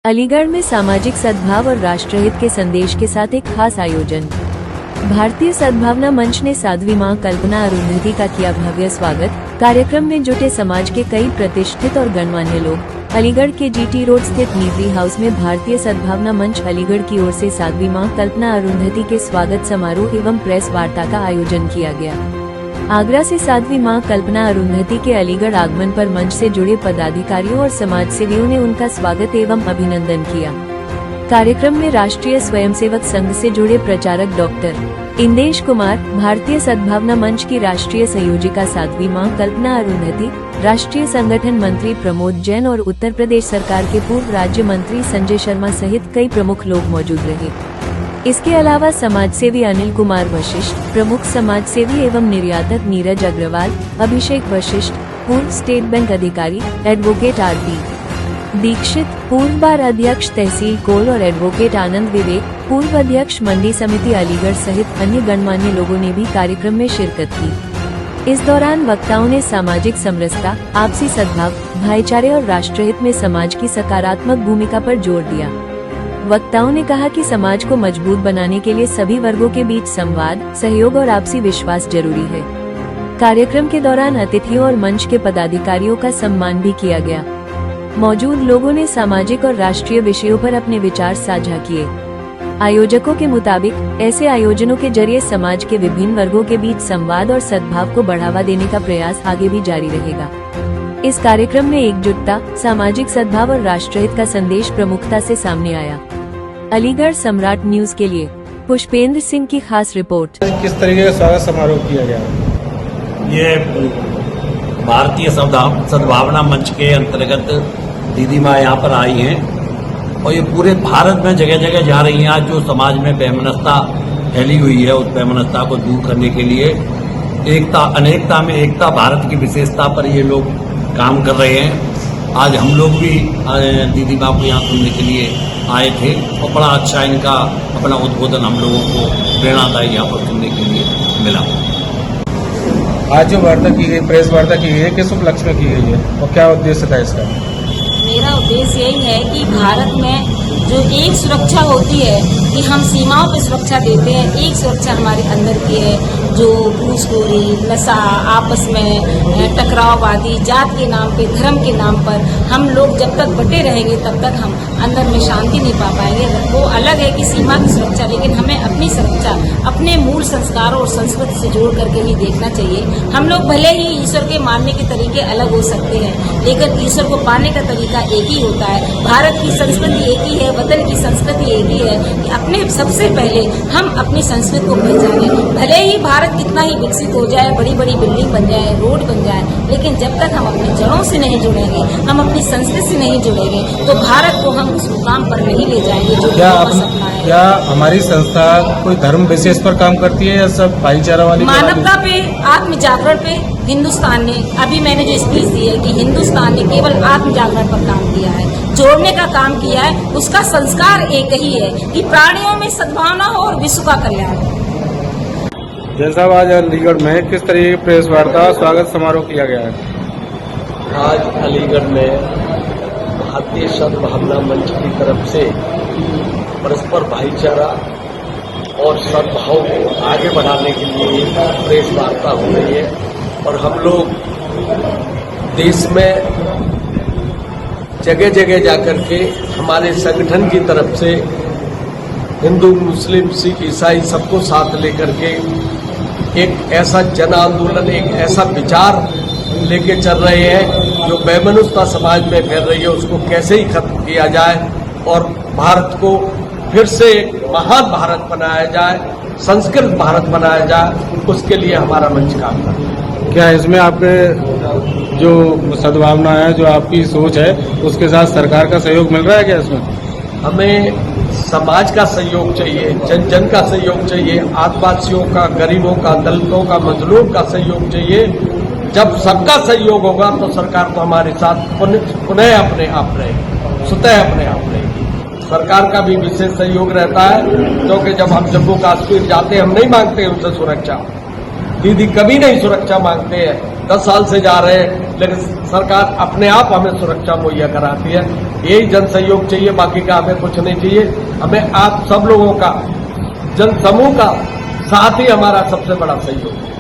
अलीगढ़ में सामाजिक सद्भाव और राष्ट्रहित के संदेश के साथ एक खास आयोजन। भारतीय सद्भावना मंच ने साध्वी मां कल्पना अरुंधति का किया भव्य स्वागत। कार्यक्रम में जुटे समाज के कई प्रतिष्ठित और गणमान्य लोग। अलीगढ़ के जीटी रोड स्थित नीवरी हाउस में भारतीय सद्भावना मंच अलीगढ़ की ओर से साध्वी मां कल्पना अरुंधति के स्वागत समारोह एवं प्रेस वार्ता का आयोजन किया गया। आगरा से साध्वी मां कल्पना अरुंधति के अलीगढ़ आगमन पर मंच से जुड़े पदाधिकारियों और समाजसेवियों ने उनका स्वागत एवं अभिनंदन किया। कार्यक्रम में राष्ट्रीय स्वयंसेवक संघ से जुड़े प्रचारक डॉक्टर इंदेश कुमार, भारतीय सद्भावना मंच की राष्ट्रीय संयोजिका साध्वी मां कल्पना अरुंधति, राष्ट्रीय संगठन मंत्री प्रमोद जैन और उत्तर प्रदेश सरकार के पूर्व राज्य मंत्री संजय शर्मा सहित कई प्रमुख लोग मौजूद रहे। इसके अलावा समाजसेवी अनिल कुमार वशिष्ठ, प्रमुख समाजसेवी एवं निर्यातक नीरज अग्रवाल, अभिषेक वशिष्ठ, पूर्व स्टेट बैंक अधिकारी, एडवोकेट आरती दीक्षित, पूर्व बार अध्यक्ष तहसील कोल और एडवोकेट आनंद विवेक, पूर्व अध्यक्ष मंडी समिति अलीगढ़ सहित अन्य गणमान्य लोगों ने भी कार्यक्रम में शिरकत की। इस दौरान वक्ताओं ने सामाजिक समरसता, आपसी सद्भाव, भाईचारे और राष्ट्रहित में समाज की सकारात्मक भूमिका पर जोर दिया। वक्ताओं ने कहा कि समाज को मजबूत बनाने के लिए सभी वर्गों के बीच संवाद, सहयोग और आपसी विश्वास जरूरी है। कार्यक्रम के दौरान अतिथियों और मंच के पदाधिकारियों का सम्मान भी किया गया। मौजूद लोगों ने सामाजिक और राष्ट्रीय विषयों पर अपने विचार साझा किए। आयोजकों के मुताबिक ऐसे आयोजनों के जरिए समाज के विभिन्न वर्गों के बीच संवाद और सद्भाव को बढ़ावा देने का प्रयास आगे भी जारी रहेगा। इस कार्यक्रम में एकजुटता, सामाजिक सद्भाव और राष्ट्रहित का संदेश प्रमुखता से सामने आया। अलीगढ़ सम्राट न्यूज के लिए पुष्पेंद्र सिंह की खास रिपोर्ट। किस तरीके का स्वागत समारोह किया गया? ये भारतीय सद्भावना मंच के अंतर्गत दीदी माँ यहाँ पर आई हैं और ये पूरे भारत में जगह जगह जा रही हैं। आज जो समाज में वैमनस्यता फैली हुई है, उस वैमनस्यता को दूर करने के लिए एकता, अनेकता में एकता, भारत की विशेषता पर ये लोग काम कर रहे हैं। आज हम लोग भी दीदी माँ को यहाँ सुनने के लिए आए थे और बड़ा अच्छा इनका अपना उद्बोधन हम लोगों को प्रेरणादायी यहाँ पर सुनने के लिए मिला। आज जो वार्ता की गई, प्रेस वार्ता की गई है, किस उपलक्ष्य में की गई है और क्या उद्देश्य था इसका? मेरा उद्देश्य यही है कि भारत में जो एक सुरक्षा होती है कि हम सीमाओं पर सुरक्षा देते हैं, एक सुरक्षा हमारे अंदर की है जो घूसखोरी, नशा, आपस में टकराव आदि, जात के नाम पे, धर्म के नाम पर हम लोग जब तक बटे रहेंगे तब तक हम अंदर में शांति नहीं पा पाएंगे। वो अलग है कि सीमा की सुरक्षा, लेकिन हमें अपनी सुरक्षा अपने मूल संस्कारों और संस्कृति से जोड़ करके ही देखना चाहिए। हम लोग भले ही ईश्वर के मानने के तरीके अलग हो सकते हैं, लेकिन ईश्वर को पाने का तरीका एक ही होता है। भारत की संस्कृति एक ही है, वतन की संस्कृति एक ही है कि अपने सबसे पहले हम अपनी संस्कृति को पहचाने। भले ही भारत कितना ही विकसित हो जाए, बड़ी बड़ी बिल्डिंग बन जाए, रोड बन जाए, लेकिन जब तक हम अपनी जड़ों से नहीं जुड़ेंगे, हम अपनी संस्कृति से नहीं जुड़ेंगे, तो भारत को हम उस मुकाम पर नहीं ले जाएंगे जो सपना है। क्या हमारी संस्था कोई धर्म विशेष पर काम करती है या सब भाईचारा वाली? मानवता पे, आत्म जागरण पे हिंदुस्तान ने, अभी मैंने जो स्पीच दी है कि हिंदुस्तान ने केवल आत्म जागरण पर काम किया है, जोड़ने का काम किया है। उसका संस्कार एक ही है कि प्राणियों में सद्भावना हो और विश्व का कल्याण। जैसा आज अलीगढ़ में किस तरीके की प्रेस वार्ता स्वागत समारोह किया गया है? आज अलीगढ़ में भारतीय सद्भावना मंच की तरफ से परस्पर भाईचारा और सद्भाव को आगे बढ़ाने के लिए प्रेस वार्ता हो रही है और हम लोग देश में जगह जगह जाकर के हमारे संगठन की तरफ से हिंदू, मुस्लिम, सिख, ईसाई सबको साथ लेकर के एक ऐसा जन आंदोलन, एक ऐसा विचार लेके चल रहे हैं जो वैमनस्यता समाज में फैल रही है, उसको कैसे ही खत्म किया जाए और भारत को फिर से एक महान भारत बनाया जाए, संस्कृत भारत बनाया जाए, उसके लिए हमारा मंच काम कर रहा है। क्या इसमें आपके जो सद्भावना है, जो आपकी सोच है, उसके साथ सरकार का सहयोग मिल रहा है क्या इसमें? हमें समाज का सहयोग चाहिए, जन जन का सहयोग चाहिए, आदिवासियों का, गरीबों का, दलितों का, मजलूम का सहयोग चाहिए। जब सबका सहयोग होगा तो सरकार तो हमारे साथ पुनः अपने आप रहेगी, स्वतः अपने आप रहेगी। सरकार का भी विशेष सहयोग रहता है, क्योंकि जब हम जम्मू कश्मीर जाते हैं हम नहीं मांगते उनसे सुरक्षा, दीदी कभी नहीं सुरक्षा मांगते हैं, 10 साल से जा रहे हैं, लेकिन सरकार अपने आप हमें सुरक्षा मुहैया कराती है। यही जन सहयोग चाहिए, बाकी का हमें कुछ नहीं चाहिए। हमें आप सब लोगों का, जन समूह का साथ ही हमारा सबसे बड़ा सहयोग है।